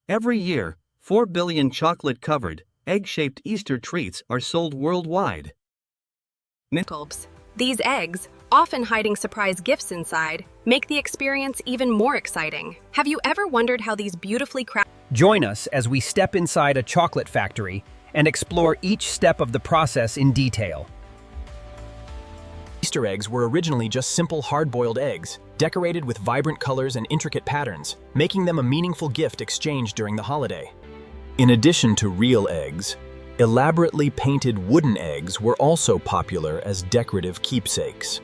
Every year, 4 billion chocolate-covered, egg-shaped Easter treats are sold worldwide. These eggs, often hiding surprise gifts inside, make the experience even more exciting. Have you ever wondered how these beautifully crafted... Join us as we step inside a chocolate factory and explore each step of the process in detail. Easter eggs were originally just simple hard-boiled eggs, decorated with vibrant colors and intricate patterns, making them a meaningful gift exchanged during the holiday. In addition to real eggs, elaborately painted wooden eggs were also popular as decorative keepsakes.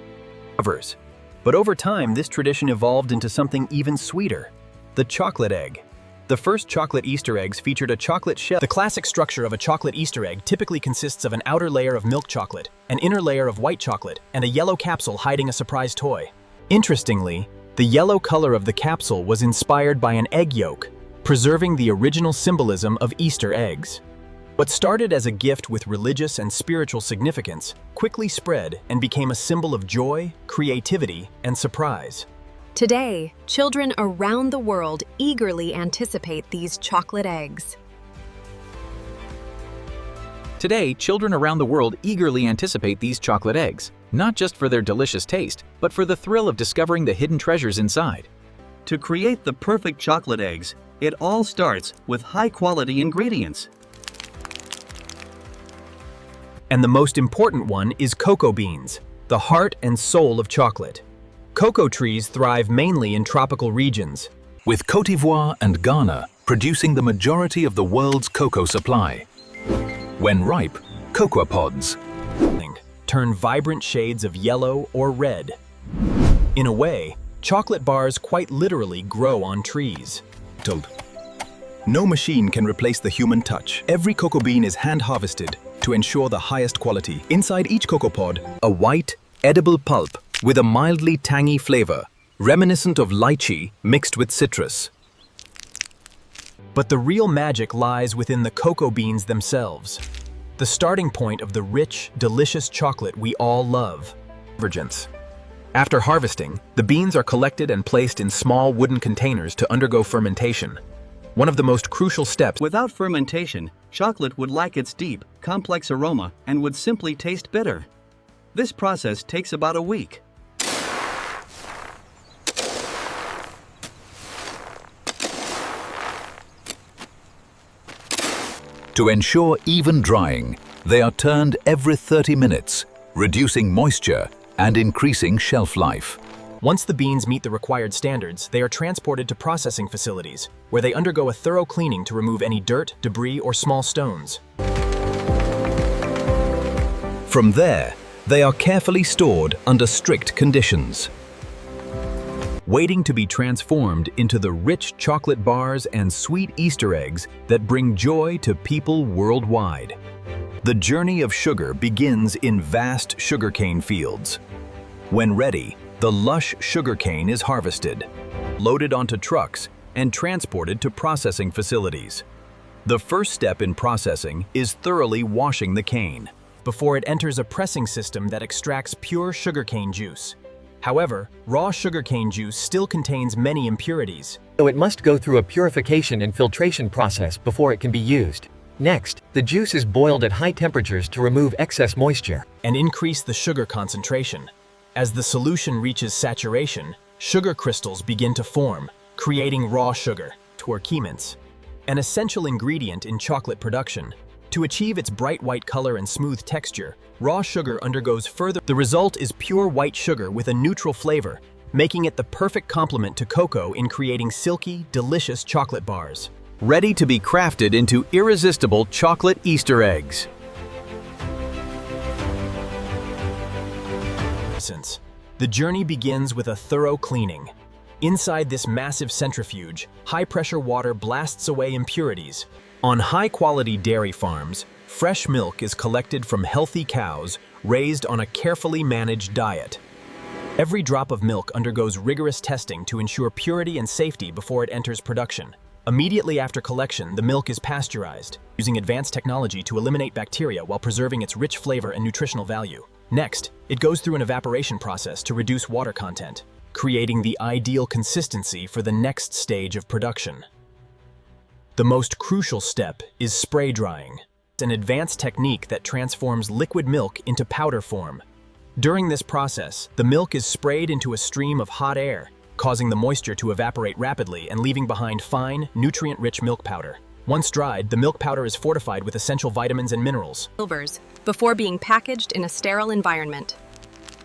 But over time, this tradition evolved into something even sweeter: the chocolate egg. The first chocolate Easter eggs featured a chocolate shell. The classic structure of a chocolate Easter egg typically consists of an outer layer of milk chocolate, an inner layer of white chocolate, and a yellow capsule hiding a surprise toy. Interestingly, the yellow color of the capsule was inspired by an egg yolk, preserving the original symbolism of Easter eggs. What started as a gift with religious and spiritual significance quickly spread and became a symbol of joy, creativity, and surprise. Today, children around the world eagerly anticipate these chocolate eggs. Today, children around the world eagerly anticipate these chocolate eggs, not just for their delicious taste, but for the thrill of discovering the hidden treasures inside. To create the perfect chocolate eggs, it all starts with high-quality ingredients. And the most important one is cocoa beans, the heart and soul of chocolate. Cocoa trees thrive mainly in tropical regions, with Côte d'Ivoire and Ghana producing the majority of the world's cocoa supply. When ripe, cocoa pods turn vibrant shades of yellow or red. In a way, chocolate bars quite literally grow on trees. No machine can replace the human touch. Every cocoa bean is hand-harvested to ensure the highest quality. Inside each cocoa pod, A white, edible pulp with a mildly tangy flavor, reminiscent of lychee mixed with citrus. But the real magic lies within the cocoa beans themselves, the starting point of the rich, delicious chocolate we all love. After harvesting, the beans are collected and placed in small wooden containers to undergo fermentation, one of the most crucial steps. Without fermentation, chocolate would lack its deep, complex aroma and would simply taste bitter. This process takes about a week. To ensure even drying, they are turned every 30 minutes, reducing moisture and increasing shelf life. Once the beans meet the required standards, they are transported to processing facilities, where they undergo a thorough cleaning to remove any dirt, debris, or small stones. From there, they are carefully stored under strict conditions, waiting to be transformed into the rich chocolate bars and sweet Easter eggs that bring joy to people worldwide. The journey of sugar begins in vast sugarcane fields. When ready, the lush sugarcane is harvested, Loaded onto trucks, and transported to processing facilities. The first step in processing is thoroughly washing the cane before it enters a pressing system that extracts pure sugarcane juice. However, raw sugarcane juice still contains many impurities, so it must go through a purification and filtration process before it can be used. Next, the juice is boiled at high temperatures to remove excess moisture and increase the sugar concentration. As the solution reaches saturation, sugar crystals begin to form, creating raw sugar, Twerkements, an essential ingredient in chocolate production. To achieve its bright white color and smooth texture, raw sugar undergoes further. The result is pure white sugar with a neutral flavor, making it the perfect complement to cocoa in creating silky, delicious chocolate bars. Ready to be crafted into irresistible chocolate Easter eggs. The journey begins with a thorough cleaning. Inside this massive centrifuge, high-pressure water blasts away impurities. On high-quality dairy farms, fresh milk is collected from healthy cows raised on a carefully managed diet. Every drop of milk undergoes rigorous testing to ensure purity and safety before it enters production. Immediately after collection, the milk is pasteurized, using advanced technology to eliminate bacteria while preserving its rich flavor and nutritional value. Next, it goes through an evaporation process to reduce water content, creating the ideal consistency for the next stage of production. The most crucial step is spray drying. It's an advanced technique that transforms liquid milk into powder form. During this process, the milk is sprayed into a stream of hot air, causing the moisture to evaporate rapidly and leaving behind fine, nutrient-rich milk powder. Once dried, the milk powder is fortified with essential vitamins and minerals. Silvers before being packaged in a sterile environment.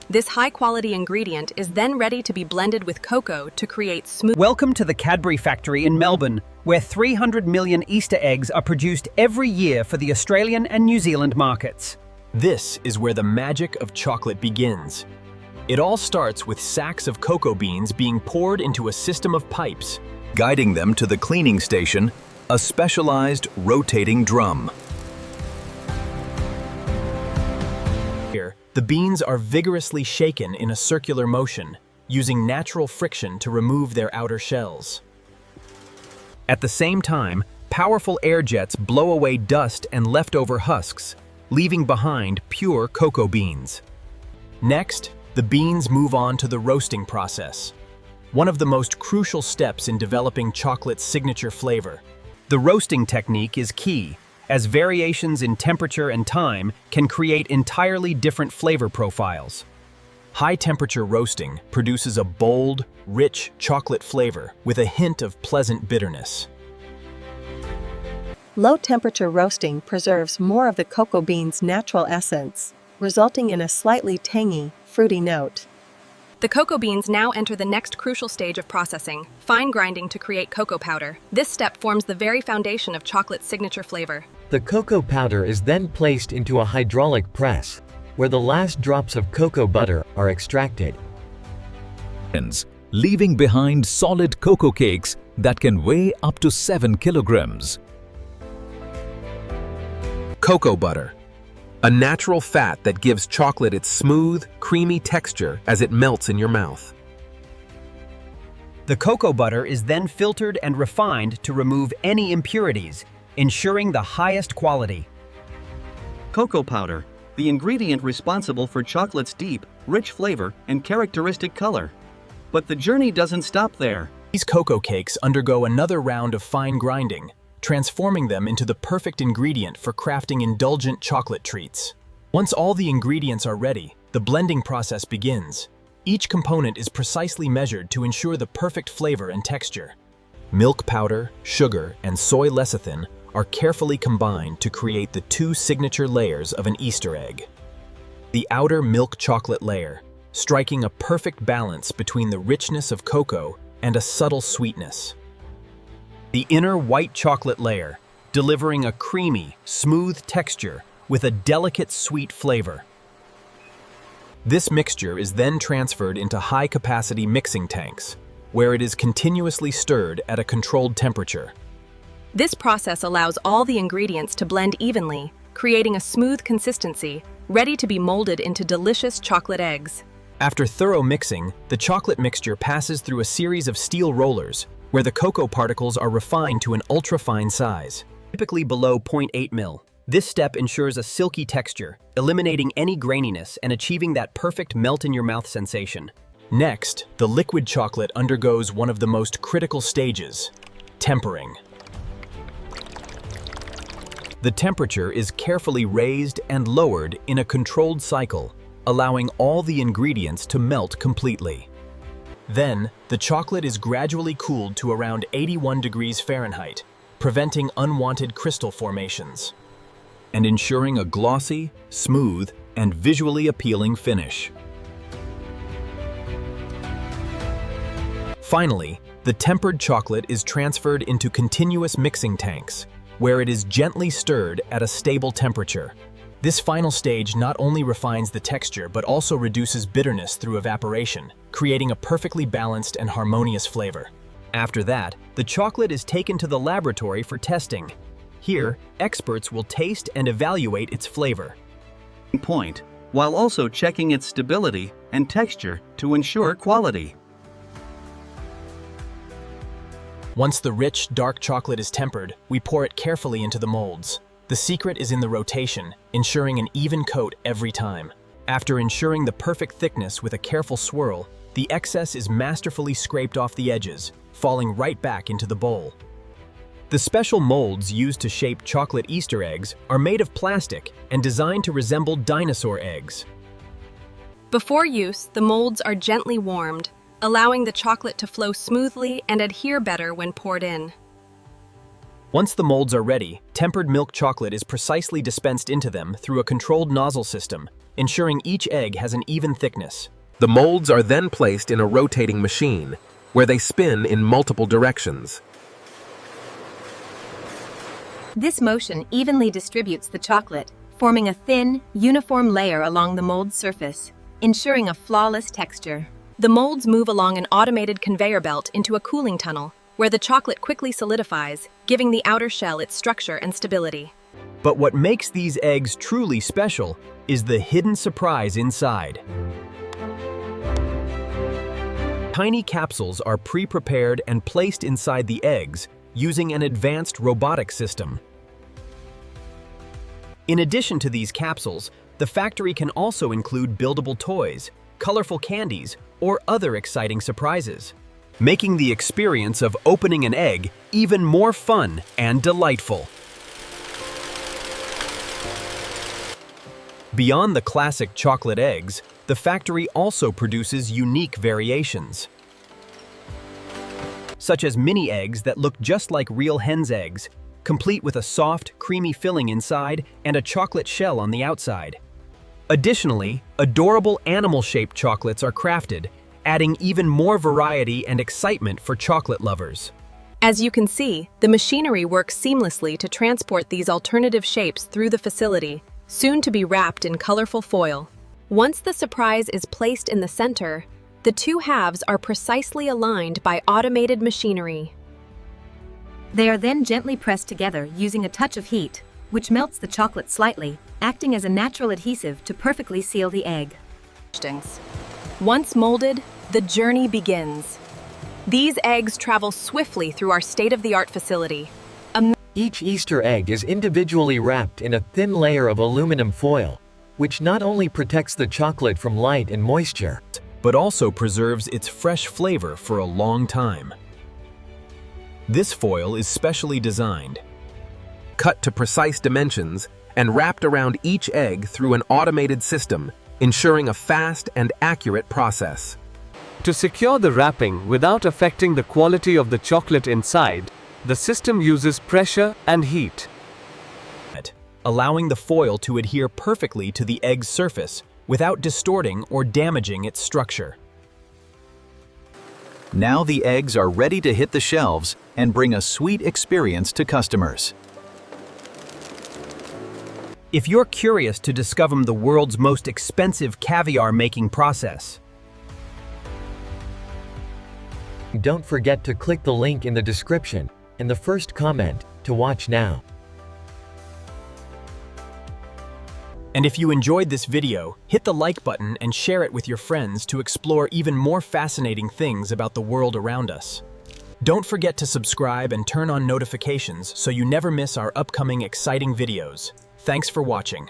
This high-quality ingredient is then ready to be blended with cocoa to create smooth. Welcome to the Cadbury factory in Melbourne, where 300 million Easter eggs are produced every year for the Australian and New Zealand markets. This is where the magic of chocolate begins. It all starts with sacks of cocoa beans being poured into a system of pipes, guiding them to the cleaning station, a specialized rotating drum. Here, the beans are vigorously shaken in a circular motion, using natural friction to remove their outer shells. At the same time, powerful air jets blow away dust and leftover husks, leaving behind pure cocoa beans. Next, the beans move on to the roasting process, one of the most crucial steps in developing chocolate's signature flavor. The roasting technique is key, as variations in temperature and time can create entirely different flavor profiles. High-temperature roasting produces a bold, rich chocolate flavor with a hint of pleasant bitterness. Low-temperature roasting preserves more of the cocoa bean's natural essence, resulting in a slightly tangy, fruity note. The cocoa beans now enter the next crucial stage of processing, fine grinding to create cocoa powder. This step forms the very foundation of chocolate's signature flavor. The cocoa powder is then placed into a hydraulic press, where the last drops of cocoa butter are extracted. Leaving behind solid cocoa cakes that can weigh up to 7 kilograms. Cocoa butter, a natural fat that gives chocolate its smooth, creamy texture as it melts in your mouth. The cocoa butter is then filtered and refined to remove any impurities, ensuring the highest quality. Cocoa powder, the ingredient responsible for chocolate's deep, rich flavor and characteristic color. But the journey doesn't stop there. These cocoa cakes undergo another round of fine grinding, transforming them into the perfect ingredient for crafting indulgent chocolate treats. Once all the ingredients are ready, the blending process begins. Each component is precisely measured to ensure the perfect flavor and texture. Milk powder, sugar, and soy lecithin are carefully combined to create the two signature layers of an Easter egg. The outer milk chocolate layer, striking a perfect balance between the richness of cocoa and a subtle sweetness. The inner white chocolate layer, delivering a creamy, smooth texture with a delicate sweet flavor. This mixture is then transferred into high-capacity mixing tanks, where it is continuously stirred at a controlled temperature. This process allows all the ingredients to blend evenly, creating a smooth consistency, ready to be molded into delicious chocolate eggs. After thorough mixing, the chocolate mixture passes through a series of steel rollers, where the cocoa particles are refined to an ultra-fine size, typically below 0.8 mil. This step ensures a silky texture, eliminating any graininess and achieving that perfect melt-in-your-mouth sensation. Next, the liquid chocolate undergoes one of the most critical stages, tempering. The temperature is carefully raised and lowered in a controlled cycle, allowing all the ingredients to melt completely. Then, the chocolate is gradually cooled to around 81 degrees Fahrenheit, preventing unwanted crystal formations and ensuring a glossy, smooth, and visually appealing finish. Finally, the tempered chocolate is transferred into continuous mixing tanks, where it is gently stirred at a stable temperature. This final stage not only refines the texture but also reduces bitterness through evaporation, creating a perfectly balanced and harmonious flavor. After that, the chocolate is taken to the laboratory for testing. Here, experts will taste and evaluate its flavor. Point, while also checking its stability and texture to ensure quality. Once the rich, dark chocolate is tempered, we pour it carefully into the molds. The secret is in the rotation, ensuring an even coat every time. After ensuring the perfect thickness with a careful swirl, the excess is masterfully scraped off the edges, falling right back into the bowl. The special molds used to shape chocolate Easter eggs are made of plastic and designed to resemble dinosaur eggs. Before use, the molds are gently warmed, allowing the chocolate to flow smoothly and adhere better when poured in. Once the molds are ready, tempered milk chocolate is precisely dispensed into them through a controlled nozzle system, ensuring each egg has an even thickness. The molds are then placed in a rotating machine, where they spin in multiple directions. This motion evenly distributes the chocolate, forming a thin, uniform layer along the mold surface, ensuring a flawless texture. The molds move along an automated conveyor belt into a cooling tunnel, where the chocolate quickly solidifies, giving the outer shell its structure and stability. But what makes these eggs truly special is the hidden surprise inside. Tiny capsules are pre-prepared and placed inside the eggs using an advanced robotic system. In addition to these capsules, the factory can also include buildable toys, colorful candies, or other exciting surprises, making the experience of opening an egg even more fun and delightful. Beyond the classic chocolate eggs, the factory also produces unique variations, such as mini eggs that look just like real hen's eggs, complete with a soft, creamy filling inside and a chocolate shell on the outside. Additionally, adorable animal-shaped chocolates are crafted, adding even more variety and excitement for chocolate lovers. As you can see, the machinery works seamlessly to transport these alternative shapes through the facility, soon to be wrapped in colorful foil. Once the surprise is placed in the center, the two halves are precisely aligned by automated machinery. They are then gently pressed together using a touch of heat, which melts the chocolate slightly, acting as a natural adhesive to perfectly seal the egg. Once molded, the journey begins. These eggs travel swiftly through our state-of-the-art facility. Each Easter egg is individually wrapped in a thin layer of aluminum foil, which not only protects the chocolate from light and moisture, but also preserves its fresh flavor for a long time. This foil is specially designed, cut to precise dimensions, and wrapped around each egg through an automated system, ensuring a fast and accurate process. To secure the wrapping without affecting the quality of the chocolate inside, the system uses pressure and heat, allowing the foil to adhere perfectly to the egg's surface without distorting or damaging its structure. Now the eggs are ready to hit the shelves and bring a sweet experience to customers. If you're curious to discover the world's most expensive caviar making process, don't forget to click the link in the description and the first comment to watch now. And if you enjoyed this video, hit the like button and share it with your friends to explore even more fascinating things about the world around us. Don't forget to subscribe and turn on notifications so you never miss our upcoming exciting videos. Thanks for watching.